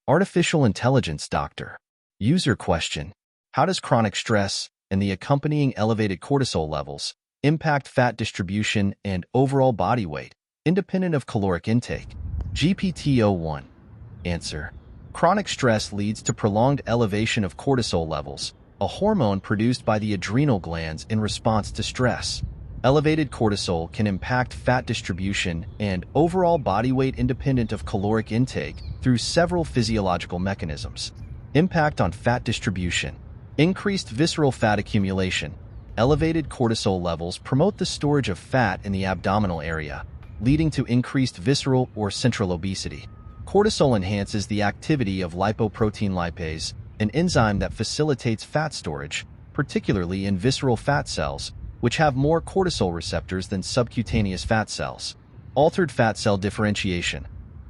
Artificial intelligence doctor. User question. How does chronic stress and the accompanying elevated cortisol levels impact fat distribution and overall body weight, independent of caloric intake? GPT-01. Answer. Chronic stress leads to prolonged elevation of cortisol levels, a hormone produced by the adrenal glands in response to stress. Elevated cortisol can impact fat distribution and overall body weight independent of caloric intake through several physiological mechanisms. Impact on fat distribution. Increased visceral fat accumulation. Elevated cortisol levels promote the storage of fat in the abdominal area, leading to increased visceral or central obesity. Cortisol enhances the activity of lipoprotein lipase, an enzyme that facilitates fat storage, particularly in visceral fat cells, which have more cortisol receptors than subcutaneous fat cells. Altered fat cell differentiation.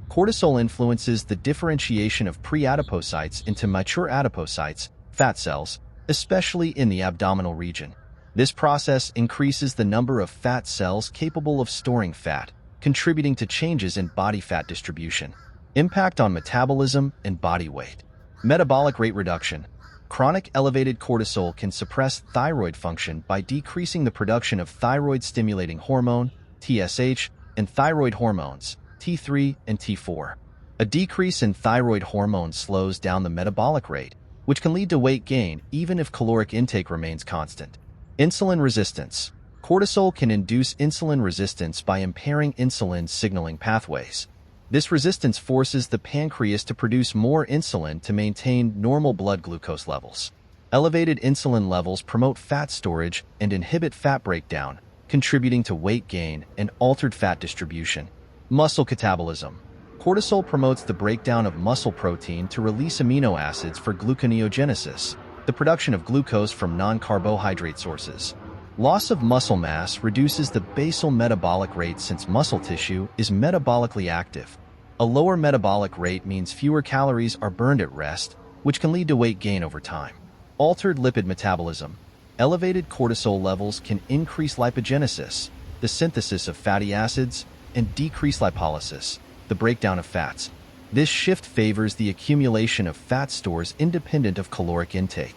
Cortisol influences the differentiation of pre-adipocytes into mature adipocytes, fat cells, especially in the abdominal region. This process increases the number of fat cells capable of storing fat, contributing to changes in body fat distribution. Impact on metabolism and body weight. Metabolic rate reduction. Chronic elevated cortisol can suppress thyroid function by decreasing the production of thyroid-stimulating hormone, TSH, and thyroid hormones, T3 and T4. A decrease in thyroid hormone slows down the metabolic rate, which can lead to weight gain even if caloric intake remains constant. Insulin resistance. Cortisol can induce insulin resistance by impairing insulin signaling pathways. This resistance forces the pancreas to produce more insulin to maintain normal blood glucose levels. Elevated insulin levels promote fat storage and inhibit fat breakdown, contributing to weight gain and altered fat distribution. Muscle catabolism. Cortisol promotes the breakdown of muscle protein to release amino acids for gluconeogenesis, the production of glucose from non-carbohydrate sources. Loss of muscle mass reduces the basal metabolic rate since muscle tissue is metabolically active. A lower metabolic rate means fewer calories are burned at rest, which can lead to weight gain over time. Altered lipid metabolism. Elevated cortisol levels can increase lipogenesis, the synthesis of fatty acids, and decrease lipolysis, the breakdown of fats. This shift favors the accumulation of fat stores independent of caloric intake.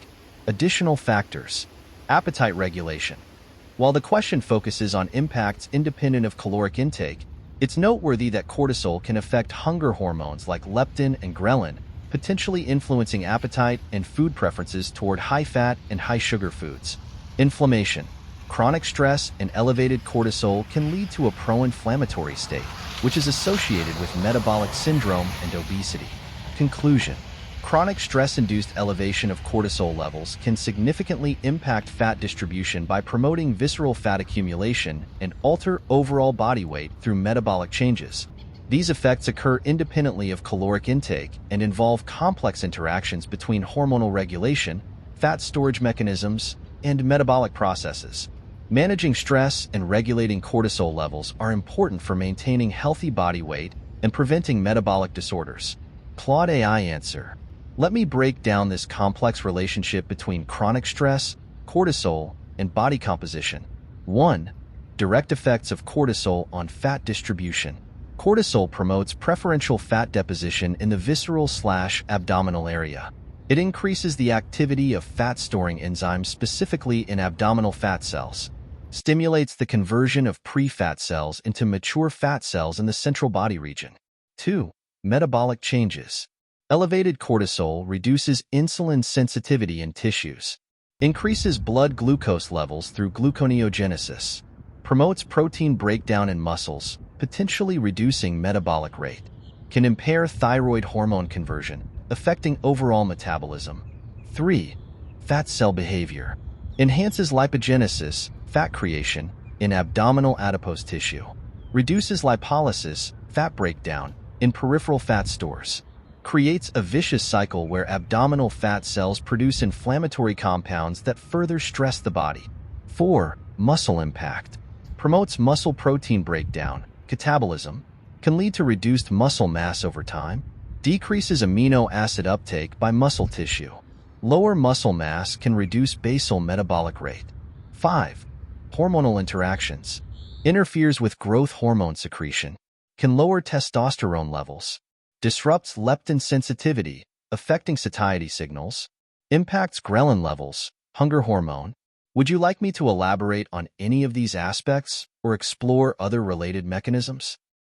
Additional factors. Appetite regulation. While the question focuses on impacts independent of caloric intake, it's noteworthy that cortisol can affect hunger hormones like leptin and ghrelin, potentially influencing appetite and food preferences toward high-fat and high-sugar foods. Inflammation. Chronic stress and elevated cortisol can lead to a pro-inflammatory state, which is associated with metabolic syndrome and obesity. Conclusion. Chronic stress-induced elevation of cortisol levels can significantly impact fat distribution by promoting visceral fat accumulation and alter overall body weight through metabolic changes. These effects occur independently of caloric intake and involve complex interactions between hormonal regulation, fat storage mechanisms, and metabolic processes. Managing stress and regulating cortisol levels are important for maintaining healthy body weight and preventing metabolic disorders. Claude AI answer. Let me break down this complex relationship between chronic stress, cortisol, and body composition. 1. Direct effects of cortisol on fat distribution. Cortisol promotes preferential fat deposition in the visceral/abdominal area. It increases the activity of fat-storing enzymes specifically in abdominal fat cells, stimulates the conversion of pre-fat cells into mature fat cells in the central body region. 2. Metabolic changes. Elevated cortisol reduces insulin sensitivity in tissues, increases blood glucose levels through gluconeogenesis, promotes protein breakdown in muscles, potentially reducing metabolic rate, can impair thyroid hormone conversion, affecting overall metabolism. 3. Fat cell behavior. Enhances lipogenesis, fat creation, in abdominal adipose tissue, reduces lipolysis, fat breakdown, in peripheral fat stores, creates a vicious cycle where abdominal fat cells produce inflammatory compounds that further stress the body. 4. Muscle impact. Promotes muscle protein breakdown, catabolism, can lead to reduced muscle mass over time, decreases amino acid uptake by muscle tissue. Lower muscle mass can reduce basal metabolic rate. 5. Hormonal interactions. Interferes with growth hormone secretion, can lower testosterone levels, disrupts leptin sensitivity, affecting satiety signals, impacts ghrelin levels, hunger hormone. Would you like me to elaborate on any of these aspects or explore other related mechanisms?